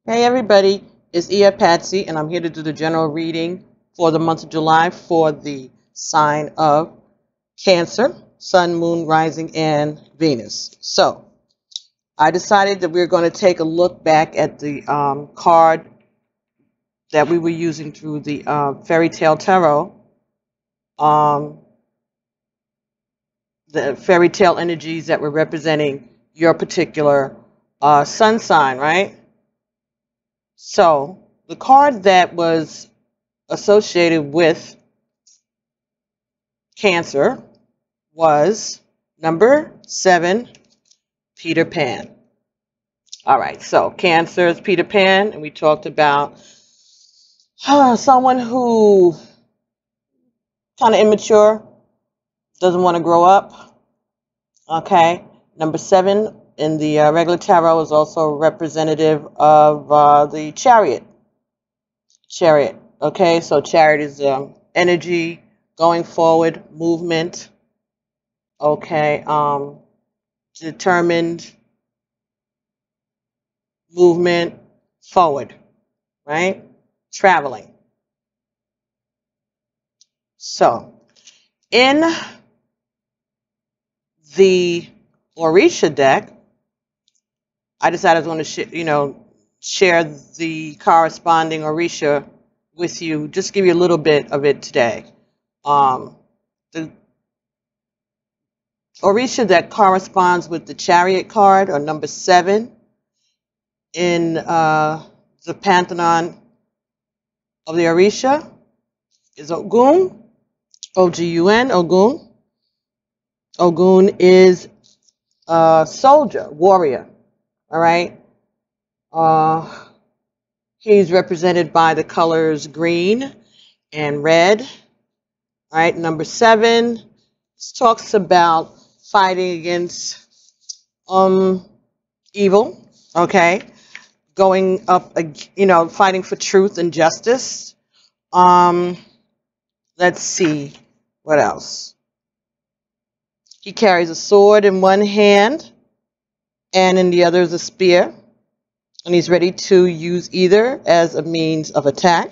Hey everybody, it's Ia Patsy, and I'm here to do the general reading for the month of July for the sign of Cancer, Sun, Moon, Rising, and Venus. So, I decided that we're going to take a look back at the card that we were using through the Fairy Tale Tarot, um, the fairy tale energies that were representing your particular sun sign, right? So, the card that was associated with Cancer was number 7, Peter Pan. All right, so Cancer is Peter Pan, and we talked about someone who kind of immature, doesn't want to grow up. Okay, number 7 in the regular tarot is also representative of the Chariot. Chariot. Okay, so Chariot is energy, going forward, movement. Okay, determined movement forward, right? Traveling. So, in the Orisha deck, I decided I was going to share the corresponding Orisha with you. Just give you a little bit of it today. The Orisha that corresponds with the Chariot card, or number 7, in the pantheon of the Orisha, is Ogun, O-G-U-N, Ogun. Ogun is a soldier, warrior, all right? He's represented by the colors green and red, all right? Number 7 talks about fighting against evil, okay? Going up, fighting for truth and justice. Let's see, what else? He carries a sword in one hand, and in the other is a spear, and he's ready to use either as a means of attack.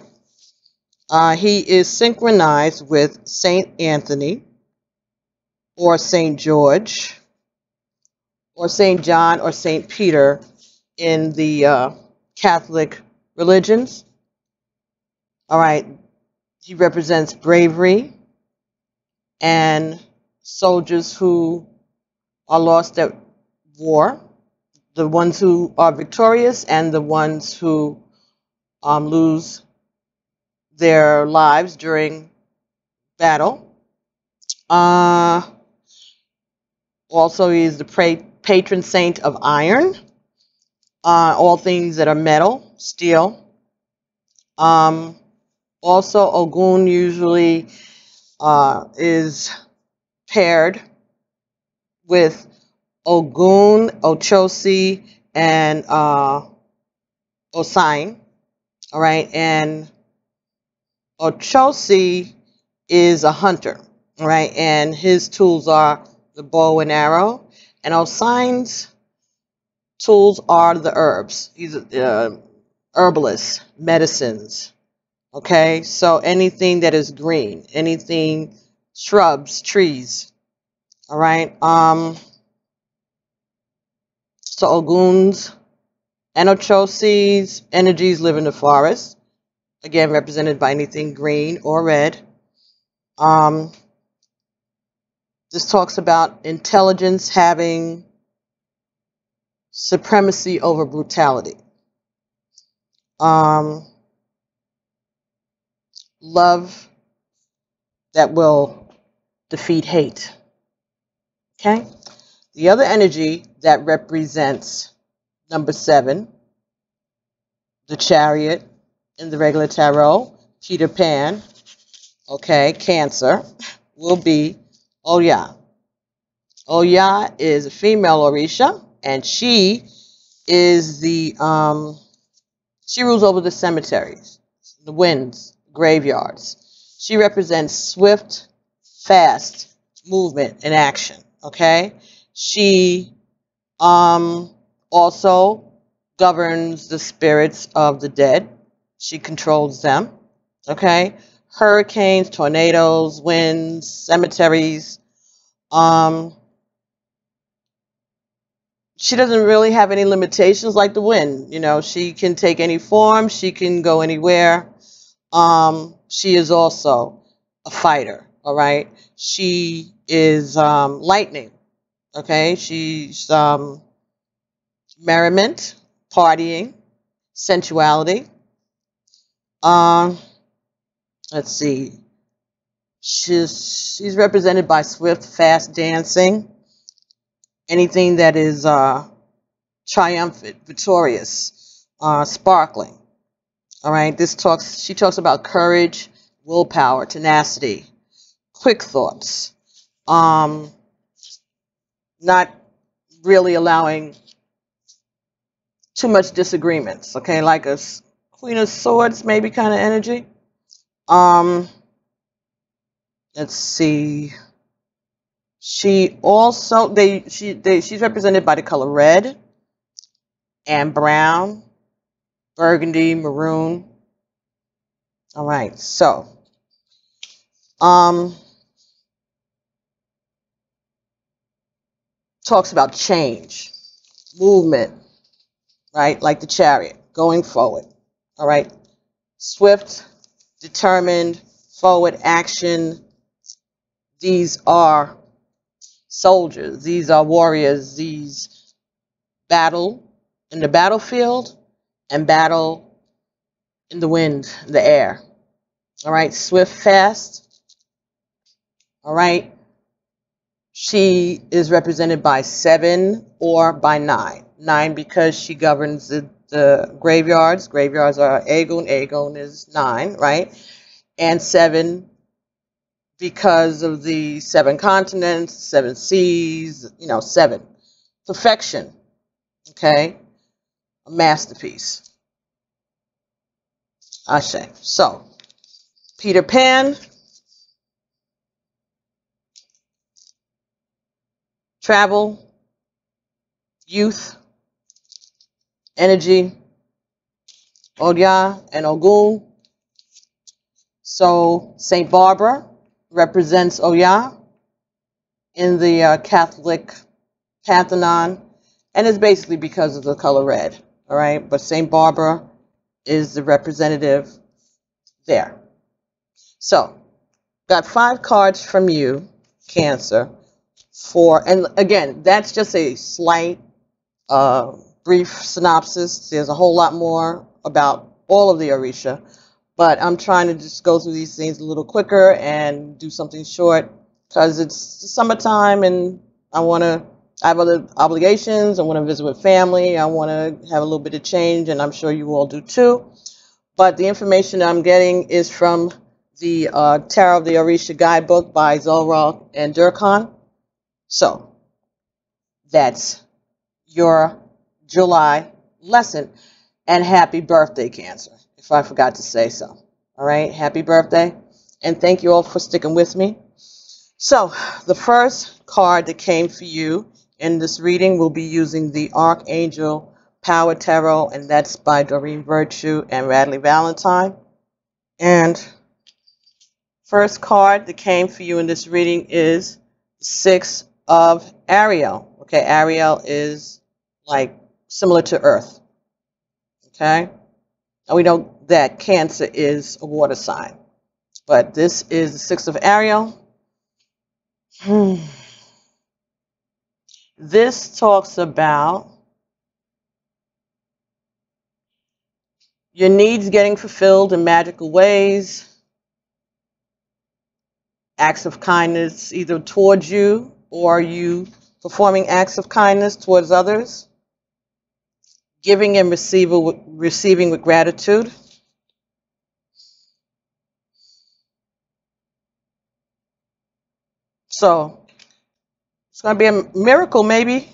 He is synchronized with Saint Anthony, or Saint George, or Saint John, or Saint Peter in the Catholic religions. All right, he represents bravery and soldiers who are lost at war, the ones who are victorious and the ones who lose their lives during battle. Also, he is the patron saint of iron, all things that are metal, steel. Also, Ogun usually is paired with Ogun, Ochosi, and Osain. All right, and Ochosi is a hunter, all right, and his tools are the bow and arrow, and Osain's tools are the herbs. He's a herbalist, medicines. Okay, so anything that is green, anything, shrubs, trees. All right. So Ogun's and Ochosi's energies live in the forest, again represented by anything green or red. This talks about intelligence having supremacy over brutality. Love that will defeat hate. Okay? The other energy that represents number 7, the Chariot in the regular tarot, Peter Pan, okay, Cancer, will be Oya. Oya is a female Orisha, and she is the, she rules over the cemeteries, the winds, graveyards. She represents swift, fast movement and action, okay? She also governs the spirits of the dead. She controls them. Okay? Hurricanes, tornadoes, winds, cemeteries. She doesn't really have any limitations like the wind. You know, she can take any form. She can go anywhere. She is also a fighter. All right? She is lightning. Okay? She's merriment, partying, sensuality. Let's see. She's represented by swift, fast dancing. Anything that is triumphant, victorious, sparkling. All right. She talks about courage, willpower, tenacity, quick thoughts. Not really allowing too much disagreements. Okay, like a Queen of Swords, maybe kind of energy. Let's see. She also she's represented by the color red and brown, burgundy, maroon. All right, so talks about change, movement, right? Like the Chariot, going forward. All right, swift, determined, forward action. These are soldiers. These are warriors. These battle in the battlefield and battle in the wind, the air. All right, swift, fast. All right. She is represented by 7 or by 9. 9 because she governs the graveyards. Graveyards are Aegon. Aegon is 9, right? And 7 because of the 7 continents, 7 seas, 7. Perfection, okay? A masterpiece. Ashe. So, Peter Pan, travel, youth, energy, Oya and Ogun. So, St. Barbara represents Oya in the Catholic pantheon, and it's basically because of the color red, all right? But St. Barbara is the representative there. So, got 5 cards from you, Cancer, and again, that's just a slight, brief synopsis. There's a whole lot more about all of the Orisha, but I'm trying to just go through these things a little quicker and do something short because it's summertime and I have other obligations. I want to visit with family. I want to have a little bit of change, and I'm sure you all do too. But the information I'm getting is from the Tarot of the Orisha guidebook by Zolrock and Durkhan. So that's your July lesson. And happy birthday, Cancer, if I forgot to say so. All right, happy birthday. And thank you all for sticking with me. So the first card that came for you in this reading will be using the Archangel Power Tarot, and that's by Doreen Virtue and Radley Valentine. And first card that came for you in this reading is 6 of Ariel. Okay, Ariel is like similar to Earth. Okay, and we know that Cancer is a water sign, but this is the 6 of Ariel. This talks about your needs getting fulfilled in magical ways, acts of kindness either towards you or you performing acts of kindness towards others, giving and receiving with gratitude. So it's going to be a miracle, maybe.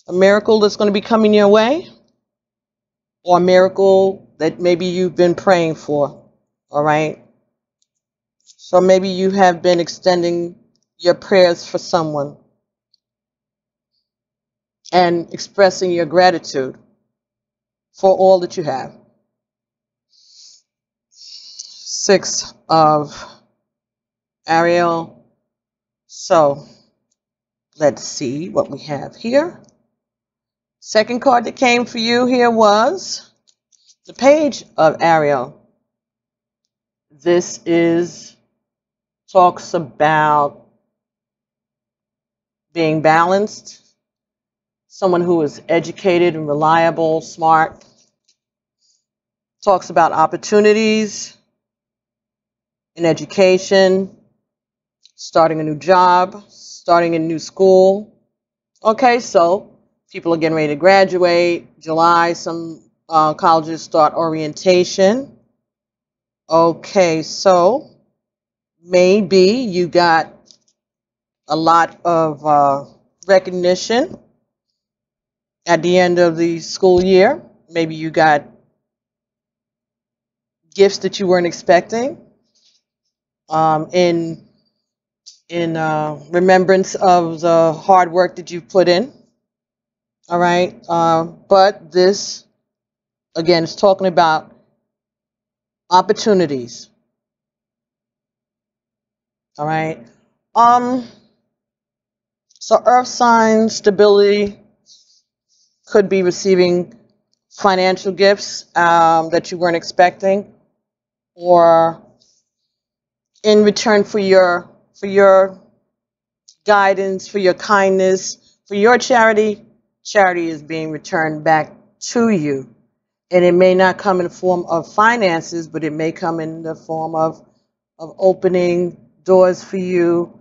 A miracle that's going to be coming your way, or a miracle that maybe you've been praying for, all right? So maybe you have been extending your prayers for someone and expressing your gratitude, for all that you have. 6 of Ariel. So let's see what we have here. Second card that came for you here was the Page of Ariel. This talks about being balanced, someone who is educated and reliable, smart. Talks about opportunities in education, starting a new job, starting a new school. Okay, so people are getting ready to graduate. July, some colleges start orientation. Okay, so maybe you got a lot of recognition at the end of the school year. Maybe you got gifts that you weren't expecting in remembrance of the hard work that you put in. All right, but this again is talking about opportunities. All right. So earth sign stability could be receiving financial gifts that you weren't expecting, or in return for your guidance, for your kindness, for your charity. Charity is being returned back to you. And it may not come in the form of finances, but it may come in the form of opening doors for you,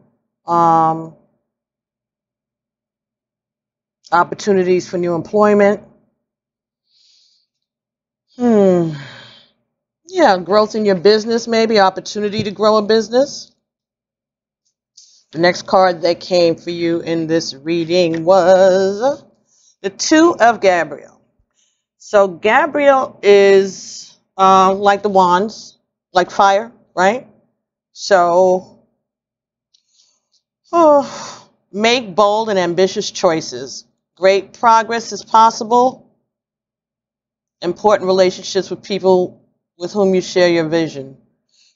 opportunities for new employment. Yeah, growth in your business, maybe opportunity to grow a business. The next card that came for you in this reading was the 2 of Gabriel. So Gabriel is like the wands, like fire, right? So make bold and ambitious choices. Great progress is possible. Important relationships with people with whom you share your vision.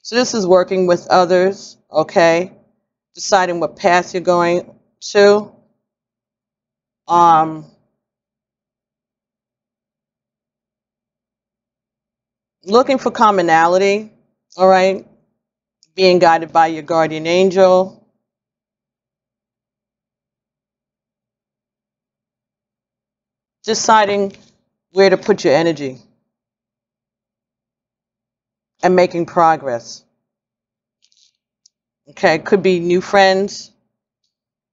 So this is working with others, okay? Deciding what path you're going to. Looking for commonality, all right? Being guided by your guardian angel. Deciding where to put your energy. And making progress. Okay, could be new friends.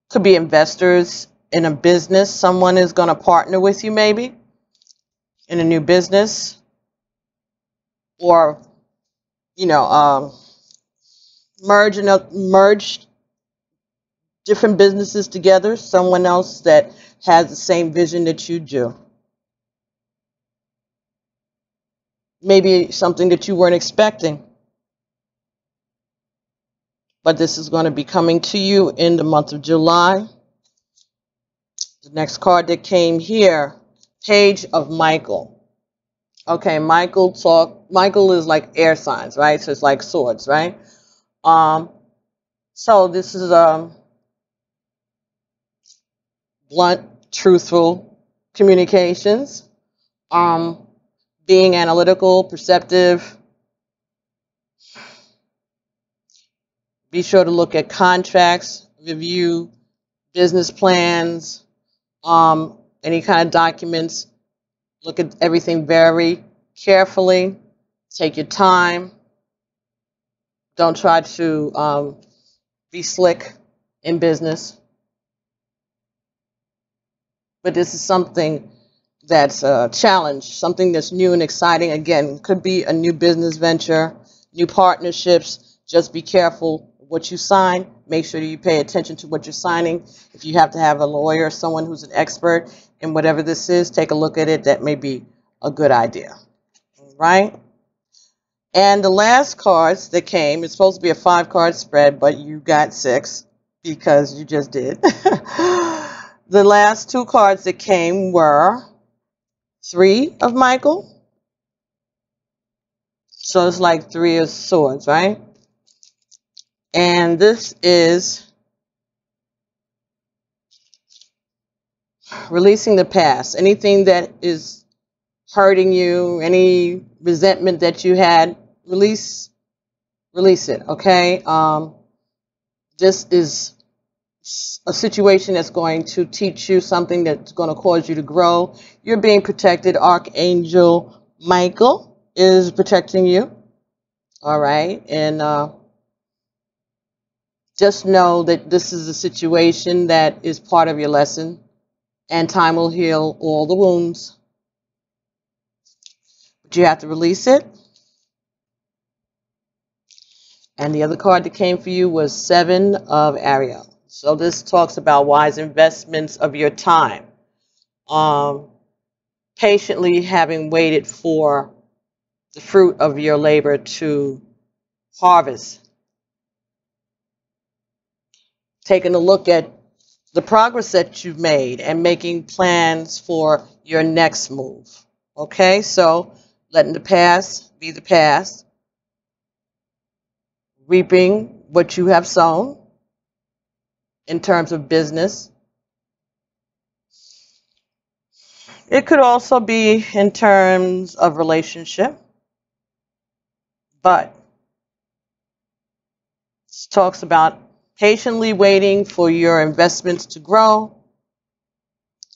Could be investors in a business. Someone is going to partner with you maybe in a new business. Or, you know, merge different businesses together. Someone else that has the same vision that you do. Maybe something that you weren't expecting. But this is going to be coming to you in the month of July. The next card that came here, Page of Michael. Okay, Michael is like air signs, right? So it's like swords, right? So this is blunt, truthful communications. Being analytical, perceptive. Be sure to look at contracts, review business plans, any kind of documents. Look at everything very carefully. Take your time. Don't try to be slick in business. But this is something that's a challenge, something that's new and exciting. Again, could be a new business venture, new partnerships. Just be careful what you sign. Make sure you pay attention to what you're signing. If you have to have a lawyer, someone who's an expert in whatever this is, take a look at it. That may be a good idea. All right? And the last cards that came, it's supposed to be a 5-card spread, but you got 6 because you just did. The last 2 cards that came were 3 of Michael. So it's like 3 of swords, right? And this is releasing the past. Anything that is hurting you, any resentment that you had, release it, okay? This is a situation that's going to teach you something that's going to cause you to grow. You're being protected. Archangel Michael is protecting you, all right? And just know that this is a situation that is part of your lesson, and time will heal all the wounds. But you have to release it. And the other card that came for you was 7 of Ariel. So this talks about wise investments of your time. Patiently having waited for the fruit of your labor to harvest. Taking a look at the progress that you've made and making plans for your next move. Okay, so letting the past be the past. Reaping what you have sown in terms of business. It could also be in terms of relationship, but it talks about patiently waiting for your investments to grow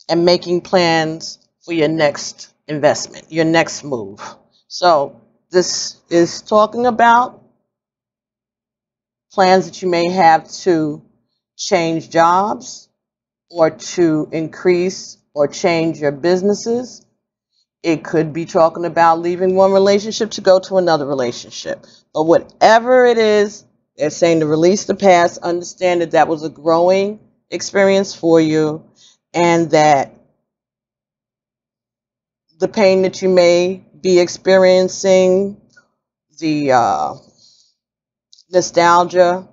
and making plans for your next investment, your next move. So this is talking about plans that you may have to change jobs or to increase or change your businesses. It could be talking about leaving one relationship to go to another relationship. But whatever it is, they're saying to release the past, understand that that was a growing experience for you, and that the pain that you may be experiencing, the nostalgia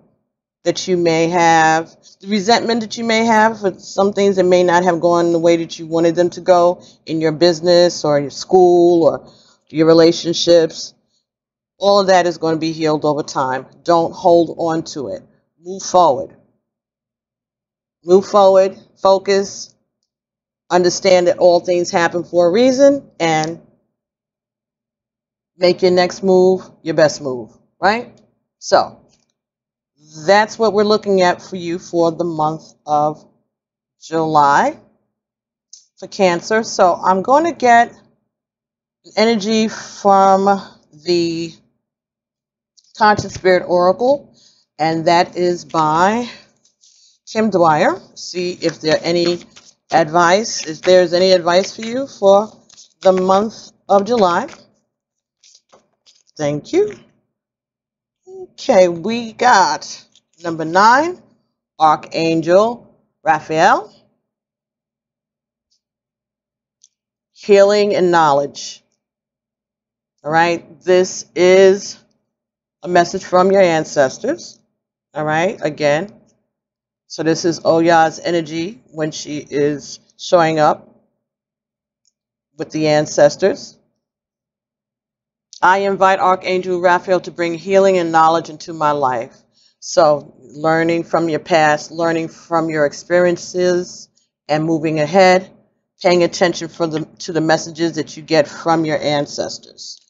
that you may have, the resentment that you may have for some things that may not have gone the way that you wanted them to go in your business or your school or your relationships. All of that is going to be healed over time. Don't hold on to it. Move forward. Move forward. Focus. Understand that all things happen for a reason, and make your next move your best move, right? So that's what we're looking at for you for the month of July for Cancer. So I'm going to get energy from the Conscious Spirit Oracle, and that is by Kim Dwyer. See if there any advice, if there's any advice for you for the month of July. Thank you. Okay, we got number 9, Archangel Raphael. Healing and knowledge. All right, this is a message from your ancestors. All right, again. So this is Oya's energy when she is showing up with the ancestors. I invite Archangel Raphael to bring healing and knowledge into my life. So learning from your past, learning from your experiences, and moving ahead, paying attention to the messages that you get from your ancestors.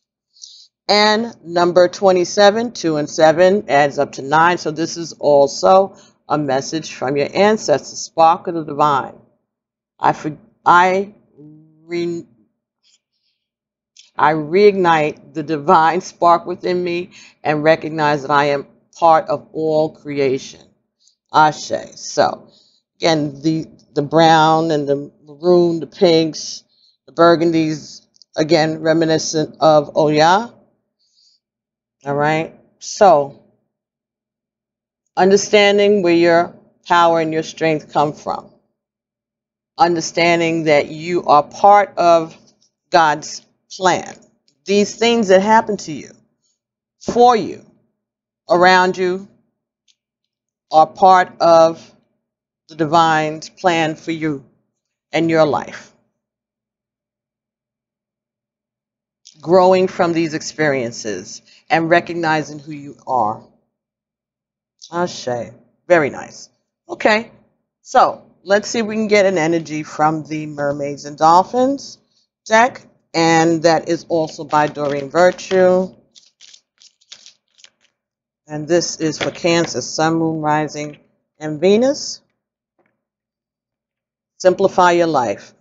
And number 27, 2 and 7 adds up to 9. So this is also a message from your ancestors. Spark of the divine. I reignite the divine spark within me and recognize that I am part of all creation. Ashe. So, again, the brown and the maroon, the pinks, the burgundies, again, reminiscent of Oya. All right. So, understanding where your power and your strength come from. Understanding that you are part of God's plan. These things that happen to you, for you, around you, are part of the divine's plan for you and your life. growing from these experiences and recognizing who you are. Ashe. Very nice. Okay, so let's see if we can get an energy from the Mermaids and Dolphins deck, and that is also by Doreen Virtue. And this is for Cancer, Sun, Moon, Rising, and Venus. Simplify your life.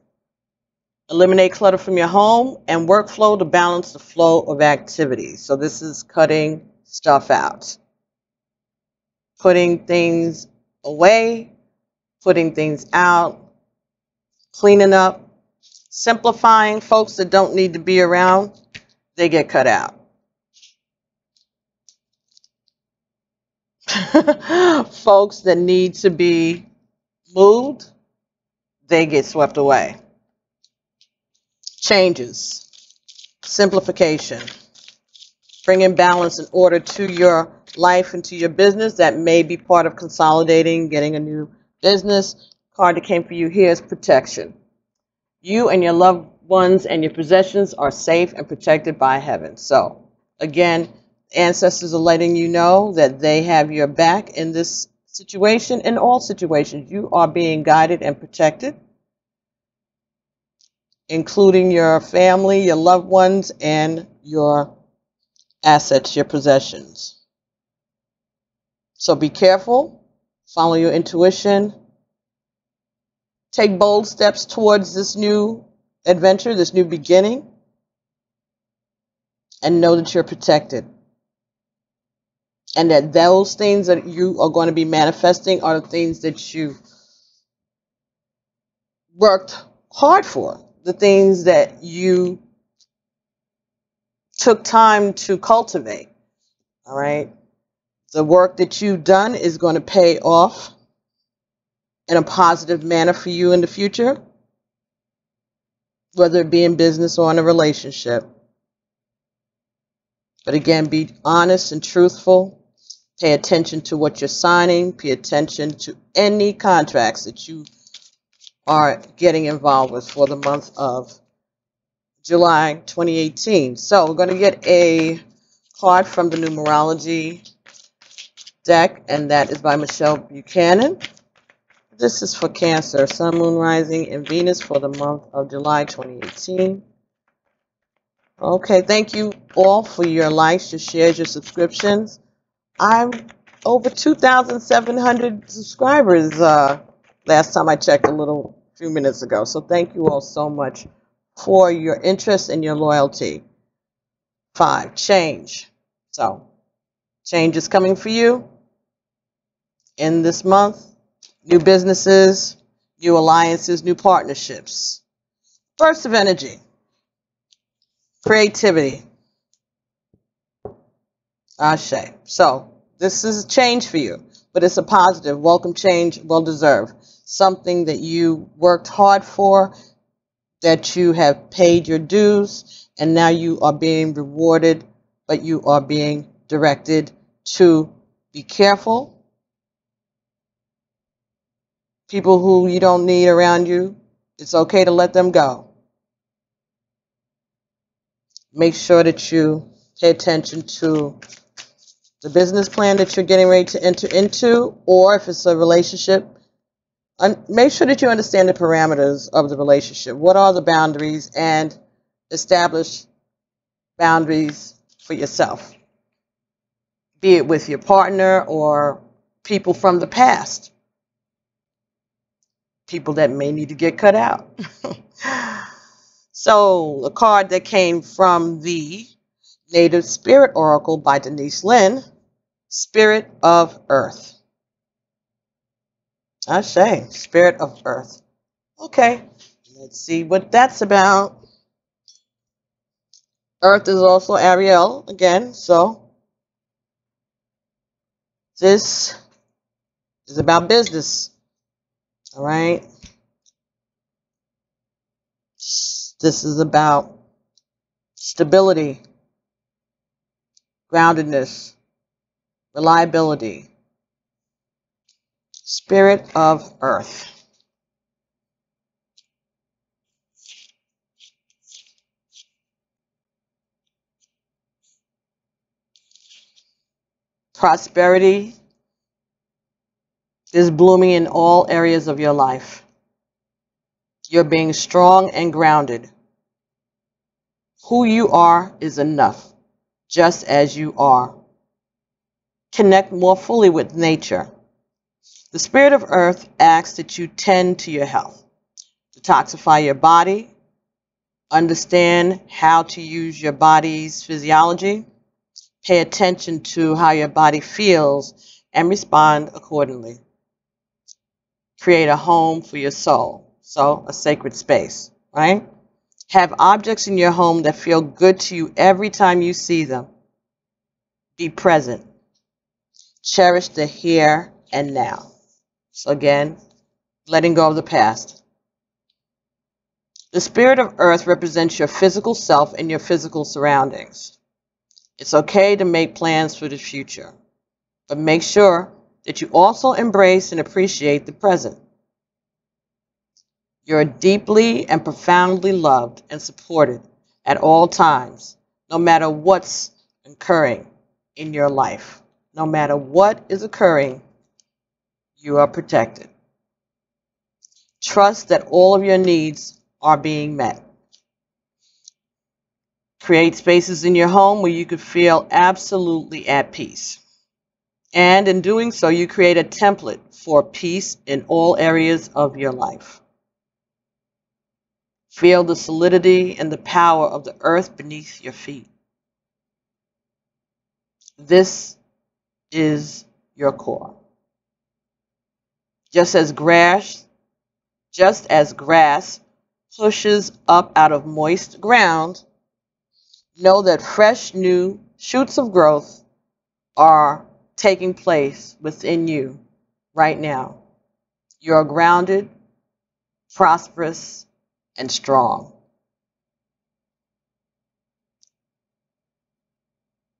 Eliminate clutter from your home and workflow to balance the flow of activities. So this is cutting stuff out, putting things away, putting things out, cleaning up, simplifying. Folks that don't need to be around, they get cut out. Folks that need to be moved, they get swept away. Changes, simplification, bringing balance and order to your life and to your business. That may be part of consolidating, getting a new business. Card that came for you here is protection. You and your loved ones and your possessions are safe and protected by heaven. So, again, ancestors are letting you know that they have your back in this situation. In all situations, you are being guided and protected, including your family, your loved ones, and your assets, your possessions. So be careful, follow your intuition, take bold steps towards this new adventure, this new beginning, and know that you're protected. And that those things that you are going to be manifesting are the things that you worked hard for, the things that you took time to cultivate. All right? The work that you've done is going to pay off in a positive manner for you in the future, whether it be in business or in a relationship. But again, be honest and truthful. Pay attention to what you're signing. Pay attention to any contracts that you are getting involved with for the month of July 2018. So we're going to get a card from the numerology deck, and that is by Michelle Buchanan. This is for Cancer, Sun, Moon, Rising, and Venus for the month of July 2018. Okay, thank you all for your likes, your shares, your subscriptions. I'm over 2,700 subscribers last time I checked a few minutes ago. So thank you all so much for your interest and your loyalty. 5, change. So change is coming for you in this month. New businesses, new alliances, new partnerships. Burst of energy. Creativity. Ashe. So this is a change for you, but it's a positive, welcome change, well deserved. Something that you worked hard for, that you have paid your dues, and now you are being rewarded, but you are being directed to be careful. People who you don't need around you, it's okay to let them go. Make sure that you pay attention to the business plan that you're getting ready to enter into, or if it's a relationship, make sure that you understand the parameters of the relationship. What are the boundaries, and establish boundaries for yourself, be it with your partner or people from the past, people that may need to get cut out. So, a card that came from the Native Spirit Oracle by Denise Lynn, Spirit of Earth. Ashe, Spirit of Earth. Okay, let's see what that's about. Earth is also Ariel again, so this is about business. All right. This is about stability, groundedness, reliability. Spirit of Earth. Prosperity is blooming in all areas of your life. You're being strong and grounded. Who you are is enough, just as you are. Connect more fully with nature. The Spirit of Earth asks that you tend to your health, detoxify your body, understand how to use your body's physiology, pay attention to how your body feels, and respond accordingly. Create a home for your soul, so a sacred space, right? Have objects in your home that feel good to you every time you see them. Be present. Cherish the here and now. So again, letting go of the past. The Spirit of Earth represents your physical self and your physical surroundings. It's okay to make plans for the future, but make sure that you also embrace and appreciate the present. You're deeply and profoundly loved and supported at all times, no matter what's occurring in your life. No matter what is occurring, you are protected. Trust that all of your needs are being met. Create spaces in your home where you can feel absolutely at peace. And in doing so, you create a template for peace in all areas of your life. Feel the solidity and the power of the earth beneath your feet. This is your core. Just as grass pushes up out of moist ground, know that fresh new shoots of growth are taking place within you right now. You are grounded, prosperous, and strong.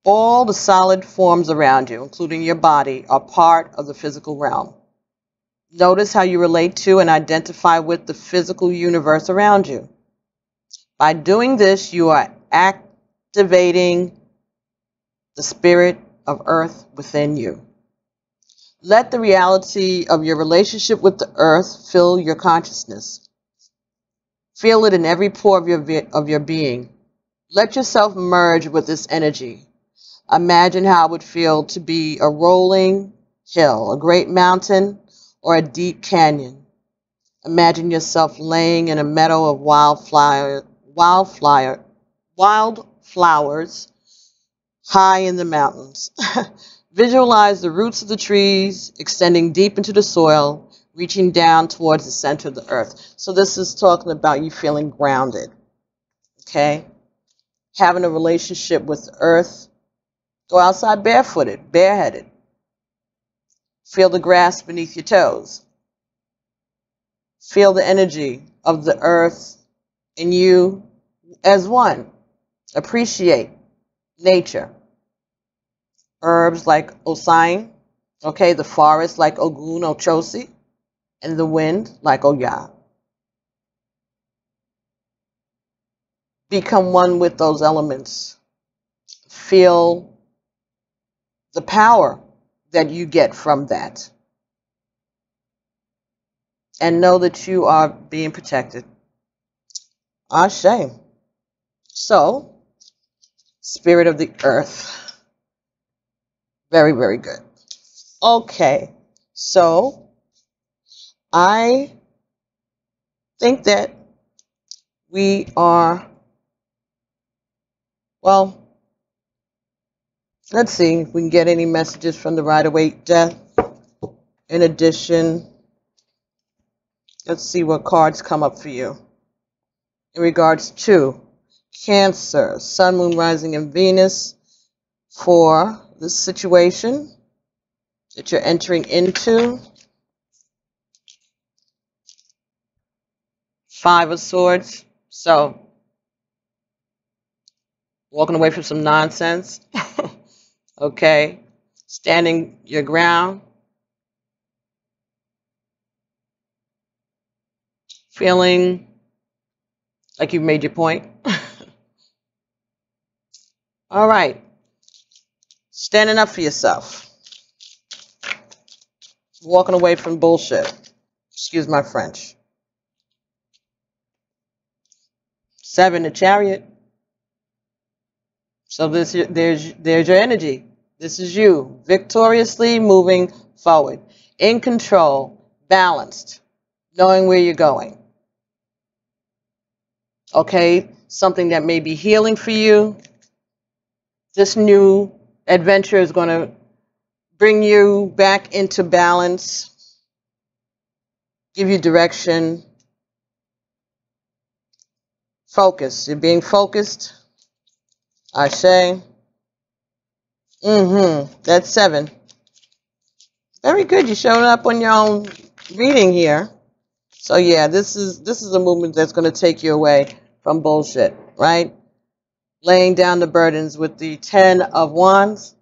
All the solid forms around you, including your body, are part of the physical realm. Notice how you relate to and identify with the physical universe around you. By doing this, you are activating the Spirit of Earth within you. Let the reality of your relationship with the earth fill your consciousness. Feel it in every pore of your being. Let yourself merge with this energy. Imagine how it would feel to be a rolling hill, a great mountain, or a deep canyon. Imagine yourself laying in a meadow of wildflowers high in the mountains. Visualize the roots of the trees extending deep into the soil, reaching down towards the center of the earth. So this is talking about you feeling grounded, okay? Having a relationship with the earth. Go outside barefooted, bareheaded. Feel the grass beneath your toes. Feel the energy of the earth in you as one. Appreciate nature. Herbs like Osain, okay, the forest like Ogun Ochosi, and the wind like Oya. Become one with those elements. Feel the power that you get from that. And know that you are being protected. Ashe. So, Spirit of the Earth. Very, very good. Okay, so I think that we are, well, let's see if we can get any messages from the Rider-Waite death. In addition, let's see what cards come up for you. In regards to Cancer, Sun, Moon, Rising, and Venus for this situation that you're entering into. Five of Swords. So, walking away from some nonsense. Okay. Standing your ground. Feeling like you've made your point. All right. Standing up for yourself. Walking away from bullshit. Excuse my French. 7, the Chariot. So there's your energy. This is you victoriously moving forward, in control, balanced, knowing where you're going. Okay, something that may be healing for you. This new adventure is going to bring you back into balance, give you direction, focus. You're being focused. I say. That's 7. Very good. You're showing up on your own reading here. So yeah, this is a movement that's going to take you away from bullshit, right? Laying down the burdens with the 10 of Wands.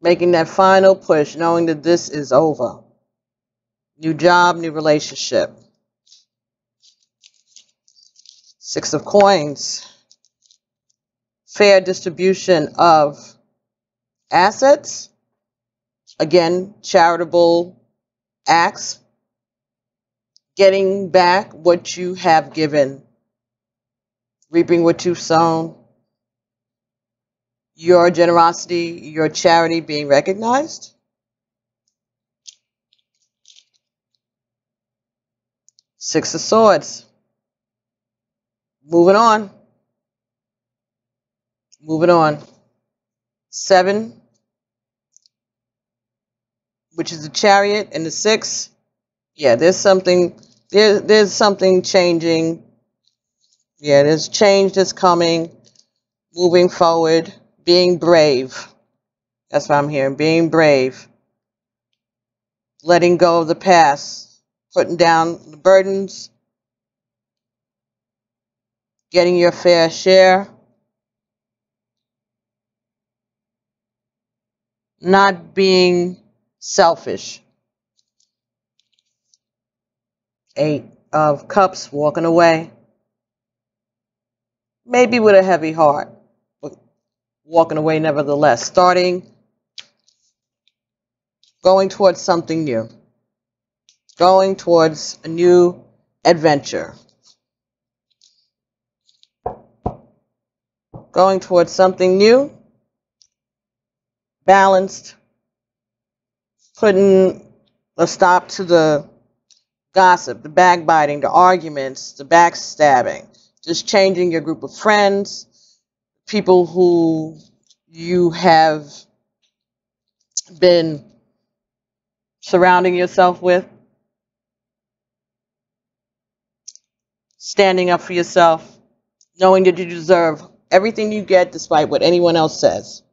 Making that final push, knowing that this is over. New job, new relationship. 6 of Coins. Fair distribution of assets. Again, charitable acts. Getting back what you have given. Reaping what you've sown. Your generosity, your charity being recognized. Six of Swords. Moving on. Moving on. 7, which is the Chariot, and the 6. Yeah, there's something changing. Yeah, there's change that's coming. Moving forward. Being brave. That's what I'm hearing. Being brave. Letting go of the past. Putting down the burdens. Getting your fair share. Not being selfish. 8 of Cups, walking away. Maybe with a heavy heart, but walking away nevertheless. Going towards something new. Going towards a new adventure. Going towards something new. Balanced. Putting a stop to the gossip, the backbiting, the arguments, the backstabbing. Just changing your group of friends, people who you have been surrounding yourself with. Standing up for yourself, knowing that you deserve everything you get despite what anyone else says.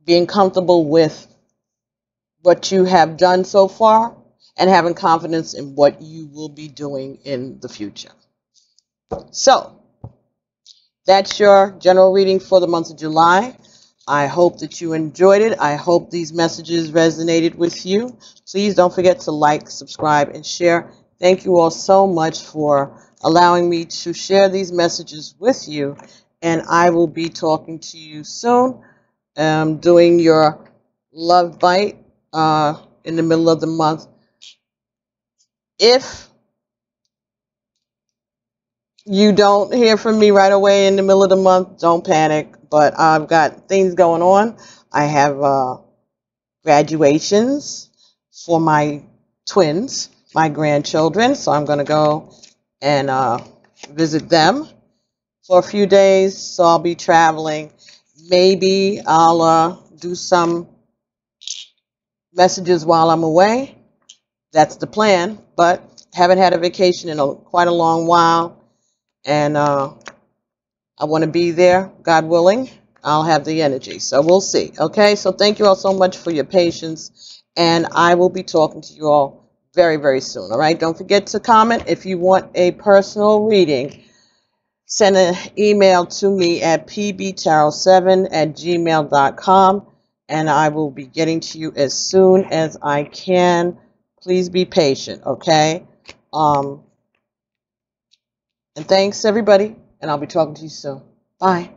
Being comfortable with what you have done so far and having confidence in what you will be doing in the future. So, that's your general reading for the month of July. I hope that you enjoyed it. I hope these messages resonated with you. Please don't forget to like, subscribe, and share. Thank you all so much for allowing me to share these messages with you. And I will be talking to you soon. Doing your love bite in the middle of the month. If you don't hear from me right away in the middle of the month, don't panic. But I've got things going on. I have graduations for my twins, my grandchildren. So I'm going to go and visit them for a few days. So I'll be traveling. Maybe I'll do some messages while I'm away. That's the plan. But haven't had a vacation in quite a long while. And I want to be there, God willing. I'll have the energy. So we'll see. Okay, so thank you all so much for your patience. And I will be talking to you all very, very soon. All right, don't forget to comment if you want a personal reading. Send an email to me at pbtarot7@gmail.com. And I will be getting to you as soon as I can. Please be patient, okay? And thanks, everybody. And I'll be talking to you soon. Bye.